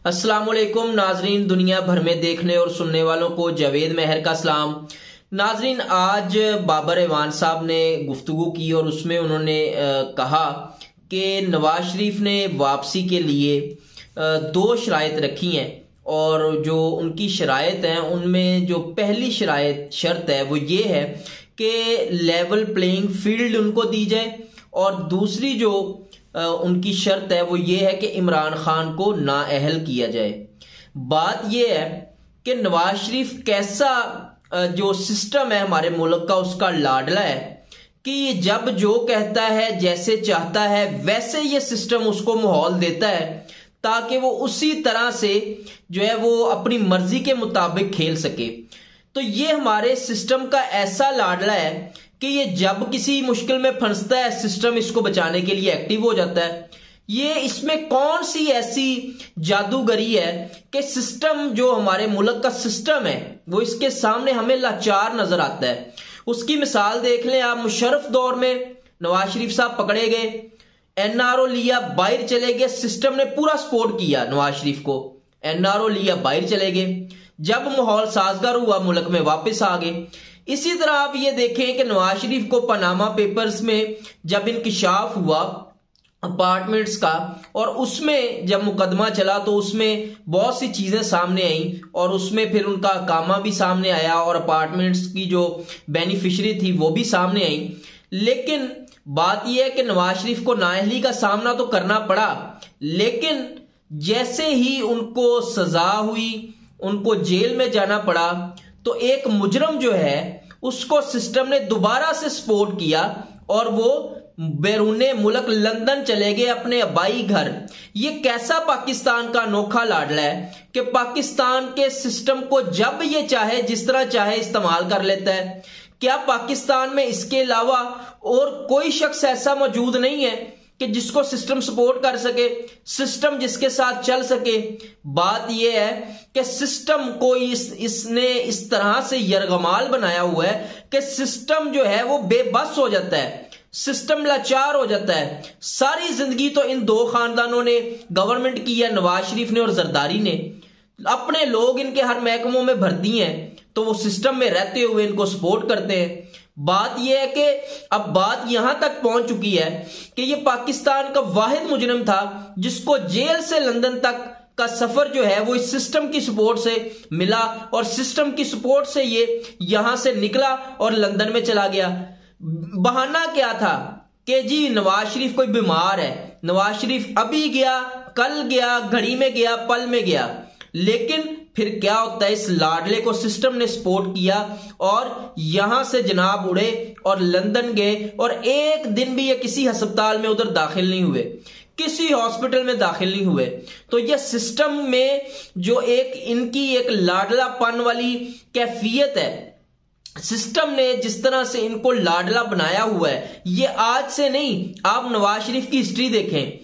अस्सलाम वालेकुम नाजरीन, दुनिया भर में देखने और सुनने वालों को जावेद मेहर का सलाम। नाजरीन, आज बाबर ऐवान साहब ने गुफ्तगू की और उसमें उन्होंने कहा कि नवाज शरीफ ने वापसी के लिए दो शराइत रखी हैं और जो उनकी शराइत हैं उनमें जो पहली शर्त है वो ये है कि लेवल प्लेइंग फील्ड उनको दी जाए और दूसरी जो उनकी शर्त है वो ये है कि इमरान खान को नाअहल किया जाए। बात यह है कि नवाज शरीफ कैसा जो सिस्टम है हमारे मुल्क का उसका लाडला है कि ये जब जो कहता है जैसे चाहता है वैसे ये सिस्टम उसको माहौल देता है ताकि वो उसी तरह से जो है वो अपनी मर्जी के मुताबिक खेल सके। तो ये हमारे सिस्टम का ऐसा लाडला है कि ये जब किसी मुश्किल में फंसता है सिस्टम इसको बचाने के लिए एक्टिव हो जाता है। ये इसमें कौन सी ऐसी जादूगरी है कि सिस्टम जो हमारे मुल्क का सिस्टम है वो इसके सामने हमें लाचार नजर आता है। उसकी मिसाल देख लें आप, मुशर्रफ दौर में नवाज शरीफ साहब पकड़े गए, एनआरओ लिया, बाहर चले गए, सिस्टम ने पूरा सपोर्ट किया नवाज शरीफ को, एनआरओ लिया, बाहर चले गए, जब माहौल साजगार हुआ मुल्क में वापस आ गए। इसी तरह आप ये देखें कि नवाज शरीफ को पनामा पेपर्स में जब इंकिशाफ हुआ अपार्टमेंट्स का और उसमें जब मुकदमा चला तो उसमें बहुत सी चीजें सामने आई और उसमें फिर उनका कामा भी सामने आया और अपार्टमेंट्स की जो बेनिफिशियरी थी वो भी सामने आई। लेकिन बात यह है कि नवाज शरीफ को नाअहली का सामना तो करना पड़ा, लेकिन जैसे ही उनको सजा हुई, उनको जेल में जाना पड़ा, तो एक मुजरम जो है उसको सिस्टम ने दोबारा से सपोर्ट किया और वो बैरूने मुल्क लंदन चले गए अपने अबाई घर। ये कैसा पाकिस्तान का अनोखा लाडला है कि पाकिस्तान के सिस्टम को जब ये चाहे जिस तरह चाहे इस्तेमाल कर लेता है। क्या पाकिस्तान में इसके अलावा और कोई शख्स ऐसा मौजूद नहीं है कि जिसको सिस्टम सपोर्ट कर सके, सिस्टम जिसके साथ चल सके? बात यह है कि सिस्टम को इसने इस तरह से यरगमाल बनाया हुआ है कि सिस्टम जो है वो बेबस हो जाता है, सिस्टम लाचार हो जाता है। सारी जिंदगी तो इन दो खानदानों ने गवर्नमेंट की है, नवाज शरीफ ने और जरदारी ने, अपने लोग इनके हर महकमों में भर्ती हैं तो वो सिस्टम में रहते हुए इनको सपोर्ट करते हैं। बात यह है कि अब बात यहां तक पहुंच चुकी है कि ये पाकिस्तान का वाहिद मुजरिम था जिसको जेल से लंदन तक का सफर जो है वो इस सिस्टम की सपोर्ट से मिला और सिस्टम की सपोर्ट से ये यहां से निकला और लंदन में चला गया। बहाना क्या था कि जी नवाज शरीफ कोई बीमार है, नवाज शरीफ अभी गया, कल गया, घड़ी में गया, पल में गया। लेकिन फिर क्या होता है, इस लाडले को सिस्टम ने सपोर्ट किया और यहां से जनाब उड़े और लंदन गए और एक दिन भी ये किसी अस्पताल में उधर दाखिल नहीं हुए, किसी हॉस्पिटल में दाखिल नहीं हुए। तो ये सिस्टम में जो एक इनकी एक लाडलापन वाली कैफियत है, सिस्टम ने जिस तरह से इनको लाडला बनाया हुआ है, ये आज से नहीं, आप नवाज शरीफ की हिस्ट्री देखें,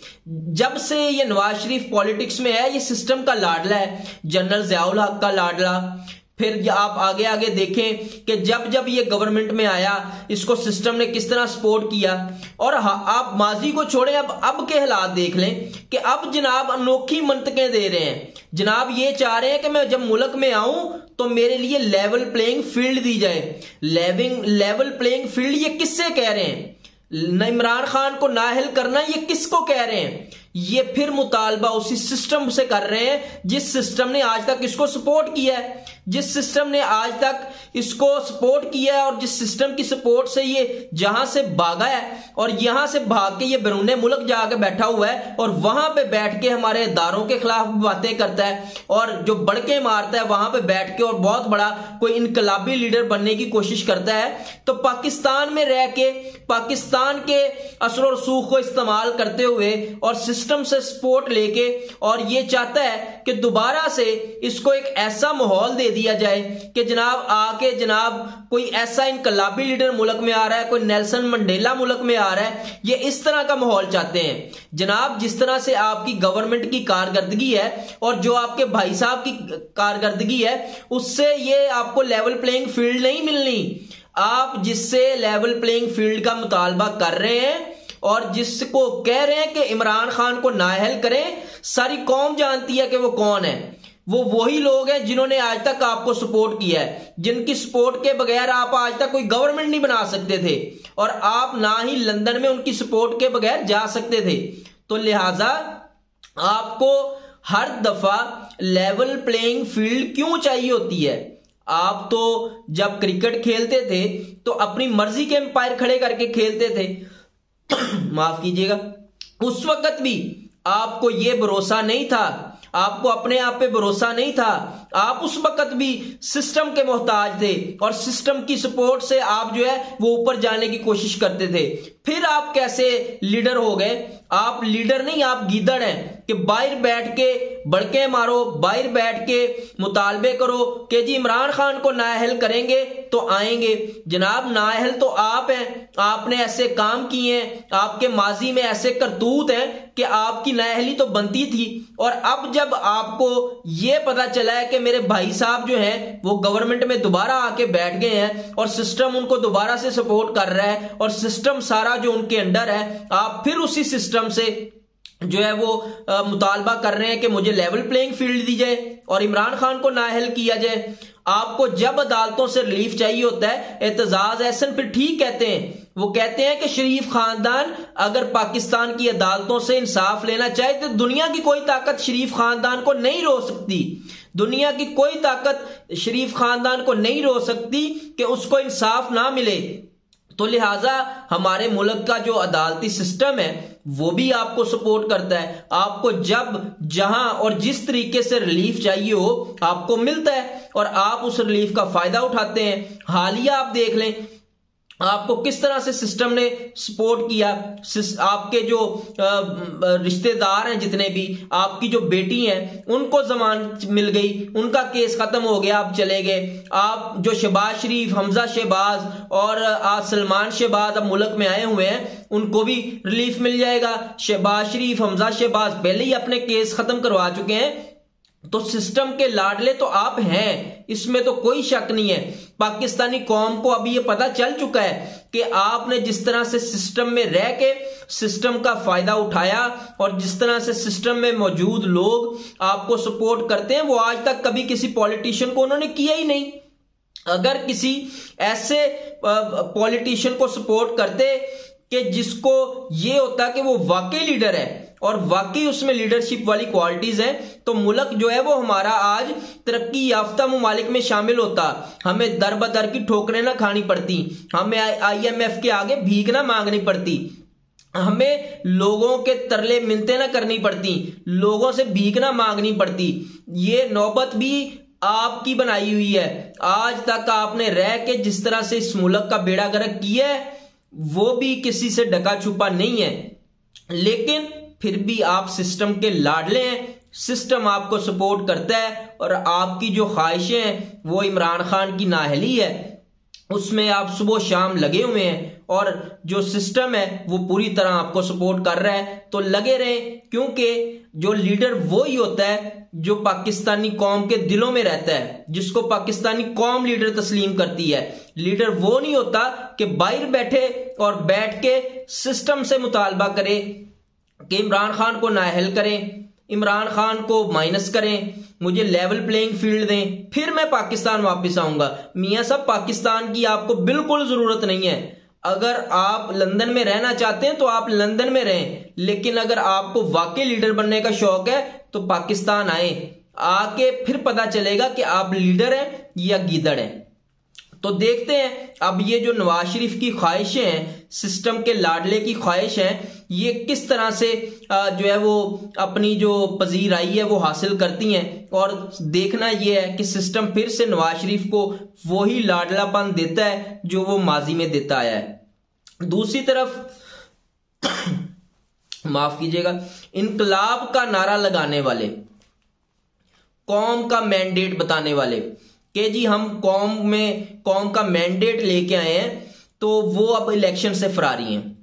जब से ये नवाज शरीफ पॉलिटिक्स में है ये सिस्टम का लाडला है। जनरल ज़ियाउल हक का लाडला, फिर आप आगे आगे देखें कि जब जब ये गवर्नमेंट में आया इसको सिस्टम ने किस तरह सपोर्ट किया। और आप माजी को छोड़ें, अब के हालात देख लें कि अब जनाब अनोखी मंतकें दे रहे हैं। जनाब ये चाह रहे हैं कि मैं जब मुल्क में आऊं तो मेरे लिए लेवल प्लेइंग फील्ड दी जाए। लेवल प्लेइंग फील्ड ये किससे कह रहे हैं? इमरान खान को नाअहल करना ये किसको कह रहे हैं? ये फिर मुतालबा उसी सिस्टम से कर रहे हैं जिस सिस्टम ने आज तक इसको सपोर्ट किया है, जिस सिस्टम ने आज तक इसको सपोर्ट किया है और जिस सिस्टम की सपोर्ट से ये जहां से भागा है और यहां से भाग के ये बैरूने मुल्क जाके बैठा हुआ है और वहां पे बैठ के हमारे इदारों के खिलाफ बातें करता है और जो बड़के मारता है वहां पे बैठ के और बहुत बड़ा कोई इनकलाबी लीडर बनने की कोशिश करता है। तो पाकिस्तान में रह के पाकिस्तान के असर और रसूख को इस्तेमाल करते हुए और सिस्टम से सपोर्ट लेके और ये चाहता है कि दोबारा से इसको एक ऐसा माहौल दे दिया जाए कि जनाब आके जनाब कोई ऐसा इनकलाबी लीडर मुल्क में आ रहा है, कोई नेल्सन मंडेला मुल्क में आ रहा है। ये इस तरह का माहौल चाहते हैं जनाब। जिस तरह से आपकी गवर्नमेंट की कारकर्दगी है और जो आपके भाई साहब की कारकर्दगी है उससे ये आपको लेवल प्लेइंग फील्ड नहीं मिलनी। आप जिससे लेवल प्लेइंग फील्ड का मुतालबा कर रहे हैं और जिसको कह रहे हैं कि इमरान खान को नाअहल करें, सारी कौम जानती है कि वो कौन है। वो वही लोग हैं जिन्होंने आज तक आपको सपोर्ट किया है, जिनकी सपोर्ट के बगैर आप आज तक कोई गवर्नमेंट नहीं बना सकते थे, और आप ना ही लंदन में उनकी सपोर्ट के बगैर जा सकते थे। तो लिहाजा आपको हर दफा लेवल प्लेइंग फील्ड क्यों चाहिए होती है? आप तो जब क्रिकेट खेलते थे तो अपनी मर्जी के एम्पायर खड़े करके खेलते थे माफ कीजिएगा, उस वक्त भी आपको यह भरोसा नहीं था, आपको अपने आप पे भरोसा नहीं था, आप उस वक्त भी सिस्टम के मोहताज थे और सिस्टम की सपोर्ट से आप जो है वो ऊपर जाने की कोशिश करते थे। फिर आप कैसे लीडर हो गए? आप लीडर नहीं, आप गीदड़ हैं कि बाहर बैठ के बड़के मारो, बाहर बैठ के मुतालबे करो कि जी इमरान खान को नाअहल करेंगे तो आएंगे। जनाब नाअहल तो आप हैं, आपने ऐसे काम किए हैं, आपके माजी में ऐसे करतूत हैं कि आपकी नाअहली तो बनती थी। और अब जब आपको यह पता चला है कि मेरे भाई साहब जो हैं वो गवर्नमेंट में दोबारा आके बैठ गए हैं और सिस्टम उनको दोबारा से सपोर्ट कर रहा है और सिस्टम सारा जो उनके अंडर है, आप फिर उसी सिस्टम से जो है वो मुतालबा कर रहे हैं कि मुझे लेवल प्लेइंग फील्ड दी जाए और इमरान खान को नाअहल किया जाए। आपको जब अदालतों से रिलीफ चाहिए होता है, एतजाज एहसन फिर ठीक कहते हैं, वो कहते हैं कि शरीफ खानदान अगर पाकिस्तान की अदालतों से इंसाफ लेना चाहे तो दुनिया की कोई ताकत शरीफ खानदान को नहीं रोक सकती, दुनिया की कोई ताकत शरीफ खानदान को नहीं रोक सकती कि उसको इंसाफ ना मिले। तो लिहाजा हमारे मुल्क का जो अदालती सिस्टम है वो भी आपको सपोर्ट करता है, आपको जब जहां और जिस तरीके से रिलीफ चाहिए हो आपको मिलता है और आप उस रिलीफ का फायदा उठाते हैं। हालिया आप देख लें आपको किस तरह से सिस्टम ने सपोर्ट किया, आपके जो रिश्तेदार हैं जितने भी, आपकी जो बेटी हैं उनको जमानत मिल गई, उनका केस खत्म हो गया, आप चले गए। आप जो शहबाज शरीफ, हमजा शहबाज और आज सलमान शहबाज अब मुल्क में आए हुए हैं, उनको भी रिलीफ मिल जाएगा। शहबाज शरीफ, हमजा शहबाज पहले ही अपने केस खत्म करवा चुके हैं। तो सिस्टम के लाडले तो आप हैं, इसमें तो कोई शक नहीं है। पाकिस्तानी कौम को अभी ये पता चल चुका है कि आपने जिस तरह से सिस्टम में रह के सिस्टम का फायदा उठाया और जिस तरह से सिस्टम में मौजूद लोग आपको सपोर्ट करते हैं, वो आज तक कभी किसी पॉलिटिशियन को उन्होंने किया ही नहीं। अगर किसी ऐसे पॉलिटिशियन को सपोर्ट करते कि जिसको ये होता कि वो वाकई लीडर है और वाकई उसमें लीडरशिप वाली क्वालिटीज हैं, तो मुल्क जो है वो हमारा आज तरक्की याफ्ता मुमालिक में शामिल होता। हमें दर बदर की ठोकरें ना खानी पड़ती, हमें IMF के आगे भीख ना मांगनी पड़ती, हमें लोगों के तरले मिन्नतें ना करनी पड़ती, लोगों से भीख ना मांगनी पड़ती। ये नौबत भी आपकी बनाई हुई है। आज तक आपने रह के जिस तरह से इस मुल्क का बेड़ा गर्क किया है वो भी किसी से ढका छुपा नहीं है, लेकिन फिर भी आप सिस्टम के लाडले हैं, सिस्टम आपको सपोर्ट करता है और आपकी जो ख्वाहिशें हैं वो इमरान खान की नाअहली है, उसमें आप सुबह शाम लगे हुए हैं और जो सिस्टम है वो पूरी तरह आपको सपोर्ट कर रहा है। तो लगे रहें, क्योंकि जो लीडर वो ही होता है जो पाकिस्तानी कौम के दिलों में रहता है, जिसको पाकिस्तानी कौम लीडर तस्लीम करती है। लीडर वो नहीं होता कि बाहर बैठे और बैठ के सिस्टम से मुतालबा करे कि इमरान खान को नाअहल करें, इमरान खान को माइनस करें, मुझे लेवल प्लेइंग फील्ड दें, फिर मैं पाकिस्तान वापस आऊंगा। मियां साहब, पाकिस्तान की आपको बिल्कुल जरूरत नहीं है। अगर आप लंदन में रहना चाहते हैं तो आप लंदन में रहें, लेकिन अगर आपको वाकई लीडर बनने का शौक है तो पाकिस्तान आए, आके फिर पता चलेगा कि आप लीडर हैं या गीदड़ हैं। तो देखते हैं अब ये जो नवाज शरीफ की ख्वाहिशें हैं, सिस्टम के लाडले की ख्वाहिश है, ये किस तरह से जो है वो अपनी जो पजीराई है वो हासिल करती हैं। और देखना ये है कि सिस्टम फिर से नवाज शरीफ को वही लाडलापन देता है जो वो माजी में देता आया है। दूसरी तरफ माफ कीजिएगा, इनकलाब का नारा लगाने वाले, कौम का मैंडेट बताने वाले कि जी हम कौम का मैंडेट लेके आए हैं, तो वो अब इलेक्शन से फरारी हैं।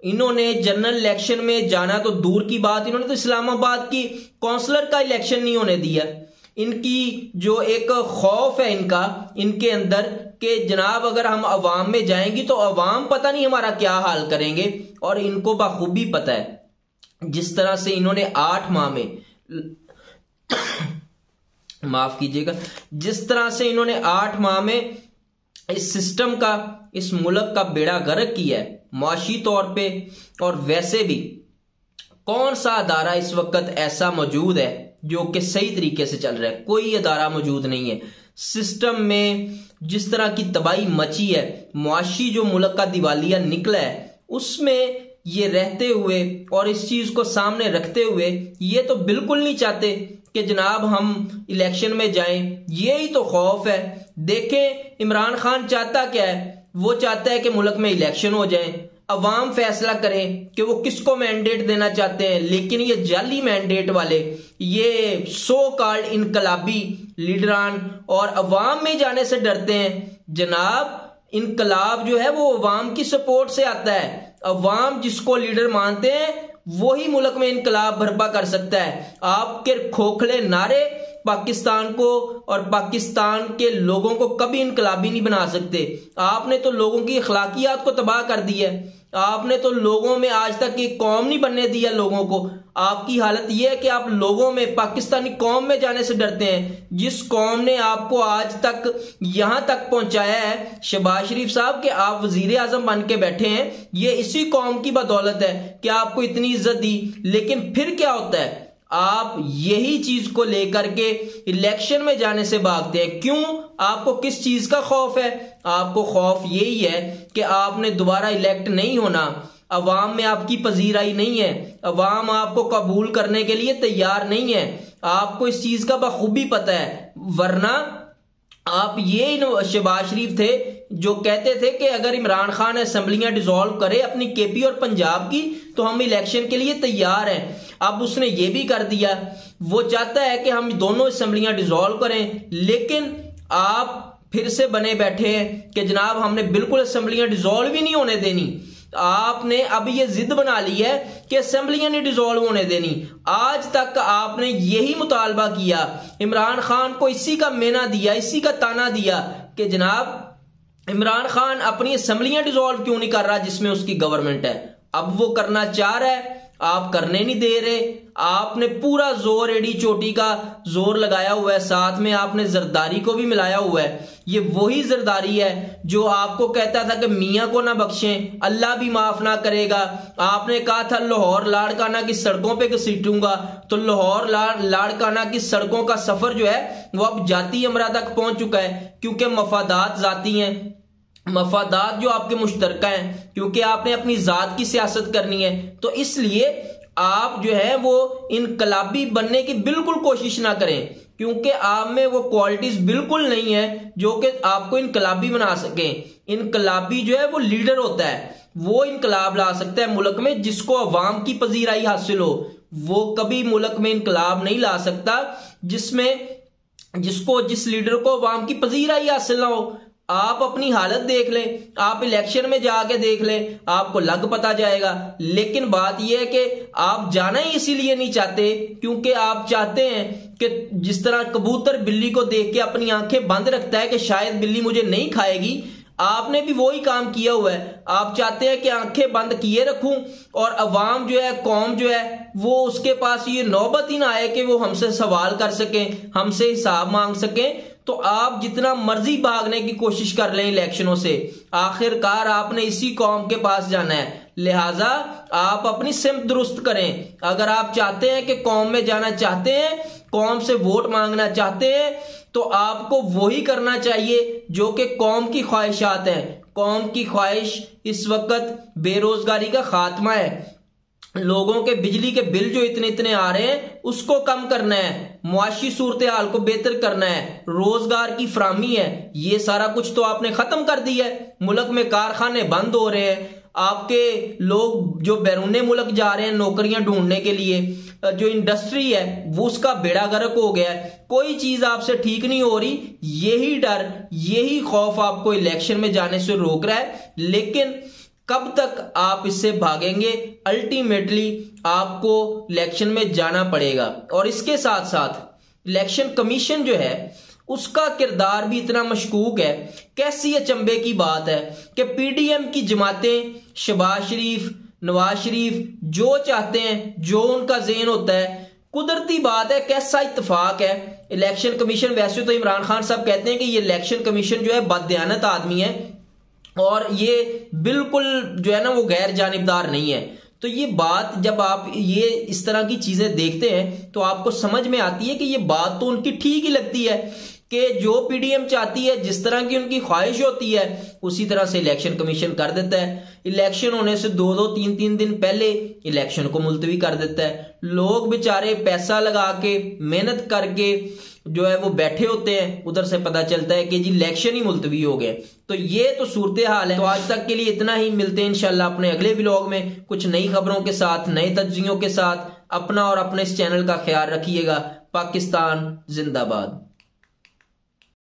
इन्होंने जनरल इलेक्शन में जाना तो दूर की बात, इन्होंने तो इस्लामाबाद की काउंसलर का इलेक्शन नहीं होने दिया। इनकी जो एक खौफ है इनका, इनके अंदर कि जनाब अगर हम अवाम में जाएंगे तो अवाम पता नहीं हमारा क्या हाल करेंगे, और इनको बखूबी पता है। जिस तरह से इन्होंने 8 माह में माफ कीजिएगा, जिस तरह से इन्होंने 8 माह में इस सिस्टम का, इस मुल्क का बेड़ा गर्क किया है माशी तौर पे, और वैसे भी कौन सा अदारा इस वक्त ऐसा मौजूद है जो कि सही तरीके से चल रहा है? कोई अदारा मौजूद नहीं है। सिस्टम में जिस तरह की तबाही मची है, मुआशी जो मुल्क का दिवालिया निकला है, उसमें ये रहते हुए और इस चीज को सामने रखते हुए ये तो बिल्कुल नहीं चाहते कि जनाब हम इलेक्शन में जाएं। यही तो खौफ है। देखें इमरान खान चाहता क्या है, वो चाहता है कि मुल्क में इलेक्शन हो जाए, अवाम फैसला करें कि वो किसको मैंडेट देना चाहते हैं। लेकिन ये जाली मैंडेट वाले, ये सो कॉल्ड इनकलाबी लीडरान और अवाम में जाने से डरते हैं। जनाब इनकलाब जो है वो अवाम की सपोर्ट से आता है। अवाम जिसको लीडर मानते हैं वही मुल्क में इनकलाब बर्पा कर सकता है। आपके खोखले नारे पाकिस्तान को और पाकिस्तान के लोगों को कभी इनकलाबी नहीं बना सकते। आपने तो लोगों की अखलाकियात को तबाह कर दिया है। आपने तो लोगों में आज तक एक कौम नहीं बनने दिया लोगों को। आपकी हालत यह है कि आप लोगों में, पाकिस्तानी कौम में जाने से डरते हैं। जिस कौम ने आपको आज तक यहां तक पहुंचाया है शहबाज शरीफ साहब के आप वजीर आजम बन के बैठे हैं, ये इसी कौम की बदौलत है कि आपको इतनी इज्जत दी। लेकिन फिर क्या होता है, आप यही चीज को लेकर के इलेक्शन में जाने से भागते हैं। क्यों? आपको किस चीज का खौफ है? आपको खौफ यही है कि आपने दोबारा इलेक्ट नहीं होना, अवाम में आपकी पजीराई नहीं है, अवाम आपको कबूल करने के लिए तैयार नहीं है। आपको इस चीज का बखूबी पता है। वरना आप ये शहबाज शरीफ थे जो कहते थे कि अगर इमरान खान असेंबलियां डिसॉल्व करे अपनी केपी और पंजाब की तो हम इलेक्शन के लिए तैयार हैं। अब उसने ये भी कर दिया। वो चाहता है कि हम दोनों असेंबलियां डिसॉल्व करें, लेकिन आप फिर से बने बैठे हैं कि जनाब हमने बिल्कुल असेंबलियां डिसॉल्व ही नहीं होने देनी। आपने अब ये जिद बना ली है कि असेंबलियां नहीं डिसॉल्व होने देनी। आज तक आपने यही मुतालबा किया, इमरान खान को इसी का मेना दिया, इसी का ताना दिया कि जनाब इमरान खान अपनी असेंबलियां डिसॉल्व क्यों नहीं कर रहा जिसमें उसकी गवर्नमेंट है। अब वो करना चाह रहा है, आप करने नहीं दे रहे। आपने पूरा जोर एड़ी चोटी का जोर लगाया हुआ है, साथ में आपने जरदारी को भी मिलाया हुआ है। ये वही जरदारी है जो आपको कहता था कि मियां को ना बख्शें अल्लाह भी माफ ना करेगा। आपने कहा था लाहौर लाड़काना की सड़कों पे घसीटूंगा, तो लाहौर लाड़काना की सड़कों का सफर जो है वो अब जाती अमरा तक पहुंच चुका है, क्योंकि मफादात जाती हैं, मफादात जो आपके मुश्तरका हैं, क्योंकि आपने अपनी जात की सियासत करनी है। तो इसलिए आप जो है वो इनकलाबी बनने की बिल्कुल कोशिश ना करें, क्योंकि आप में वो क्वालिटीज बिल्कुल नहीं है जो कि आपको इनकलाबी बना सके। इनकलाबी जो है वो लीडर होता है, वो इनकलाब ला सकता है मुल्क में जिसको अवाम की पजीराई हासिल हो। वो कभी मुल्क में इनकलाब नहीं ला सकता जिस लीडर को अवाम की पजीराई हासिल ना हो। आप अपनी हालत देख लें, आप इलेक्शन में जाके देख लें, आपको लग पता जाएगा। लेकिन बात यह है कि आप जाना ही इसीलिए नहीं चाहते क्योंकि आप चाहते हैं कि जिस तरह कबूतर बिल्ली को देख के अपनी आंखें बंद रखता है कि शायद बिल्ली मुझे नहीं खाएगी, आपने भी वही काम किया हुआ है। आप चाहते हैं कि आंखें बंद किए रखूं और अवाम जो है, कौम जो है, वो उसके पास ये नौबत ही ना आए कि वो हमसे सवाल कर सकें, हमसे हिसाब मांग सकें। तो आप जितना मर्जी भागने की कोशिश कर लें इलेक्शनों से, आखिरकार आपने इसी कौम के पास जाना है। लिहाजा आप अपनी सिमत दुरुस्त करें। अगर आप चाहते हैं कि कौम में जाना चाहते हैं, कौम से वोट मांगना चाहते हैं, तो आपको वही करना चाहिए जो कि कौम की ख्वाहिशात है। कौम की ख्वाहिश इस वक्त बेरोजगारी का खात्मा है, लोगों के बिजली के बिल जो इतने इतने आ रहे हैं उसको कम करना है, मुआशी सूरत हाल को बेहतर करना है, रोजगार की फराहमी है। ये सारा कुछ तो आपने खत्म कर दिया है। मुल्क में कारखाने बंद हो रहे हैं, आपके लोग जो बैरूने मुल्क जा रहे हैं नौकरियां ढूंढने के लिए, जो इंडस्ट्री है वो उसका बेड़ा गर्क हो गया है। कोई चीज आपसे ठीक नहीं हो रही। यही डर, यही खौफ आपको इलेक्शन में जाने से रोक रहा है। लेकिन कब तक आप इससे भागेंगे? अल्टीमेटली आपको इलेक्शन में जाना पड़ेगा। और इसके साथ साथ इलेक्शन कमीशन जो है उसका किरदार भी इतना मशकूक है। कैसी अचंभे की बात है कि पीडीएम की जमातें शहबाज शरीफ, नवाज शरीफ जो चाहते हैं, जो उनका ज़हन होता है, कुदरती बात है, कैसा इत्तेफाक है। इलेक्शन कमीशन, वैसे तो इमरान खान साहब कहते हैं कि ये इलेक्शन कमीशन जो है बददियानत आदमी है और ये बिल्कुल जो है ना वो गैर जानिबदार नहीं है। तो ये बात जब आप ये इस तरह की चीजें देखते हैं तो आपको समझ में आती है कि ये बात तो उनकी ठीक ही लगती है कि जो पीडीएम चाहती है, जिस तरह की उनकी ख्वाहिश होती है, उसी तरह से इलेक्शन कमीशन कर देता है। इलेक्शन होने से 2-2, 3-3 दिन पहले इलेक्शन को मुलतवी कर देता है। लोग बेचारे पैसा लगा के, मेहनत करके जो है वो बैठे होते हैं, उधर से पता चलता है कि जी इलेक्शन ही मुलतवी हो गए। तो ये तो सूरत हाल है। तो आज तक के लिए इतना ही, मिलते हैं इंशाल्लाह अपने अगले व्लॉग में कुछ नई खबरों के साथ, नए तज्जियों के साथ। अपना और अपने इस चैनल का ख्याल रखिएगा। पाकिस्तान जिंदाबाद।